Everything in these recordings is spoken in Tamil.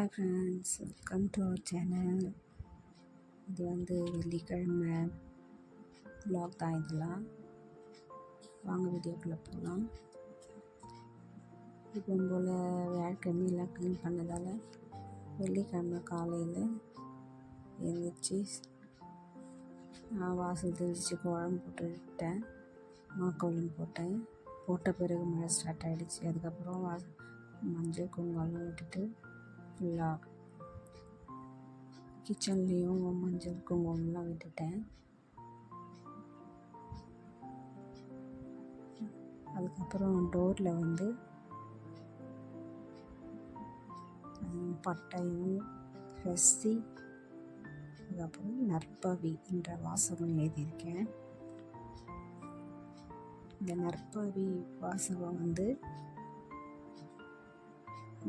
Hi friends, welcome to our channel. இது வெள்ளிக்கிழமை vlog தான். இதெல்லாம் வாங்க வீடியோக்குள்ளே போகலாம். இப்போ போல் வியாழக்கிழமையெல்லாம் க்ளீன் பண்ணதால் வெள்ளிக்கிழமை காலையில் எழுந்திரிச்சி வாசல் தெளித்து குழம்பு போட்டுவிட்டேன். மாக்கோலம் போட்ட பிறகு மழை ஸ்டார்ட் ஆகிடுச்சு. அதுக்கப்புறம் மஞ்சள் குங்குமம் விட்டுட்டு ஃபுல்லாக கிச்சன்லேயும் மஞ்சள் குங்குமம்லாம் விட்டுட்டேன். அதுக்கப்புறம் டோரில் பட்டையும் ரசி, அதுக்கப்புறம் நற்பவி என்ற வாசகம் எழுதியிருக்கேன். இந்த நற்பவி வாசகம்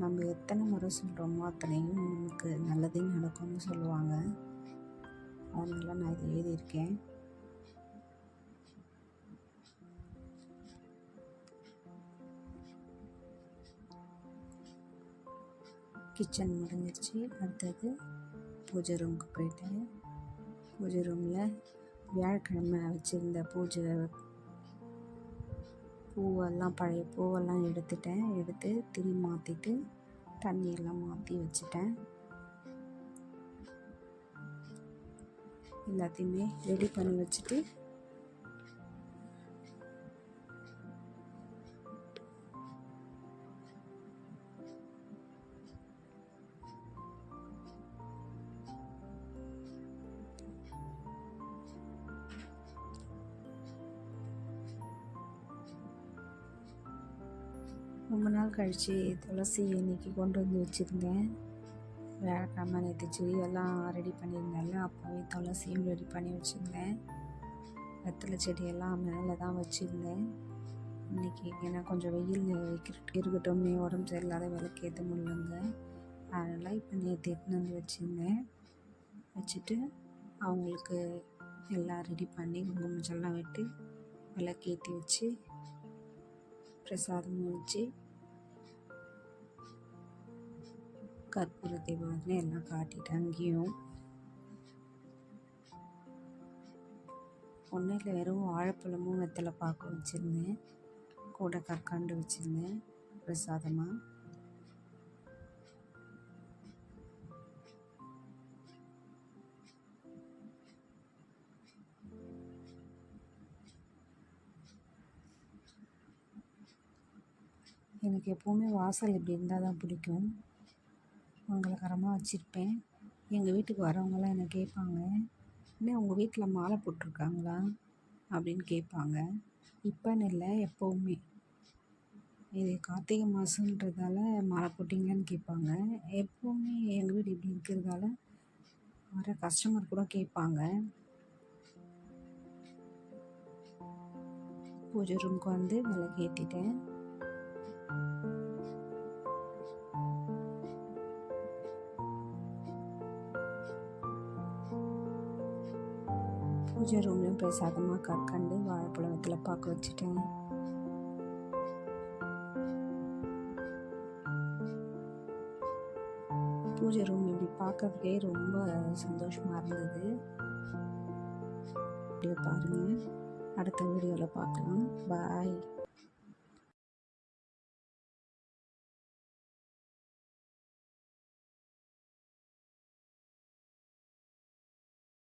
நம்ம எத்தனை முறை சொல்கிறோமோ அத்தனையும் நமக்கு நல்லதே நடக்கும்னு சொல்லுவாங்க. அதனால் நான் இதை எழுதியிருக்கேன். கிச்சன் முடிஞ்சிருச்சு. அடுத்தது பூஜை ரூமுக்கு போயிட்டேன். பூஜை ரூமில் வியாழக்கிழமை வச்சுருந்த பூஜை பூவெல்லாம் பழைய பூவெல்லாம் எடுத்து திரி மாற்றிட்டு தண்ணியெல்லாம் மாற்றி வச்சுட்டேன். எல்லாத்தையுமே ரெடி பண்ணி வச்சுட்டு ரொம்ப நாள் கழித்து துளசி இன்னைக்கு கொண்டு வச்சுருந்தேன். வியாழக்கிழமை நேற்று செடியெல்லாம் ரெடி பண்ணியிருந்தேன்ல, அப்போவே துளசியும் ரெடி பண்ணி வச்சுருந்தேன். வெத்தலை செடியெல்லாம் மேலே தான் வச்சுருந்தேன். இன்றைக்கி ஏன்னா கொஞ்சம் வெயில் இருக்கட்டும், உடம்பு சரியில்லாத விளக்கு ஏற்ற முடியலங்க. அதனால் இப்போ நேற்று எடுத்துன்னு வச்சுருந்தேன். வச்சுட்டு அவங்களுக்கு எல்லாம் ரெடி பண்ணி குங்குமச்செல்லாம் விட்டு விளக்கு ஏற்றி வச்சு பிரசாதமும் வச்சு கற்பூர தீபாவளி எல்லாம் காட்டிட்டேன். அங்கேயும் ஒன்றில் வெறும் வாழைப்பழமும் வெத்தலை பாக்கும் வச்சுருந்தேன். கூட கற்காண்டு வச்சுருந்தேன் பிரசாதமாக. எனக்கு எப்போவுமே வாசல் இப்படி இருந்தால் தான் பிடிக்கும். மங்களகரமாக வச்சுருப்பேன். எங்கள் வீட்டுக்கு வரவங்களாம் என்னை கேட்பாங்க, என்ன உங்கள் வீட்டில் மாலை போட்டிருக்காங்களா அப்படின்னு கேட்பாங்க. இப்போன்னு இல்லை, எப்போவுமே. இது கார்த்திகை மாதன்றதால மாலை போட்டிங்களான்னு கேட்பாங்க. எப்போவுமே எங்கள் வீடு இப்படி இருக்கிறதால வர கஸ்டமர் கூட கேட்பாங்க. பூஜை ரூமுக்கு விளக்கு ஏற்றிட்டேன். பூஜை ரூம்லையும் பிரசாதமாக கற்கண்டு வாழைப்பழம் வெத்தலை பாக்கு வச்சுட்டேன். பூஜை ரூம் இப்படி பார்க்கறதுக்கே ரொம்ப சந்தோஷமாக இருந்தது. வீடியோ பாருங்கள், அடுத்த வீடியோவில் பார்க்கலாம். பாய்.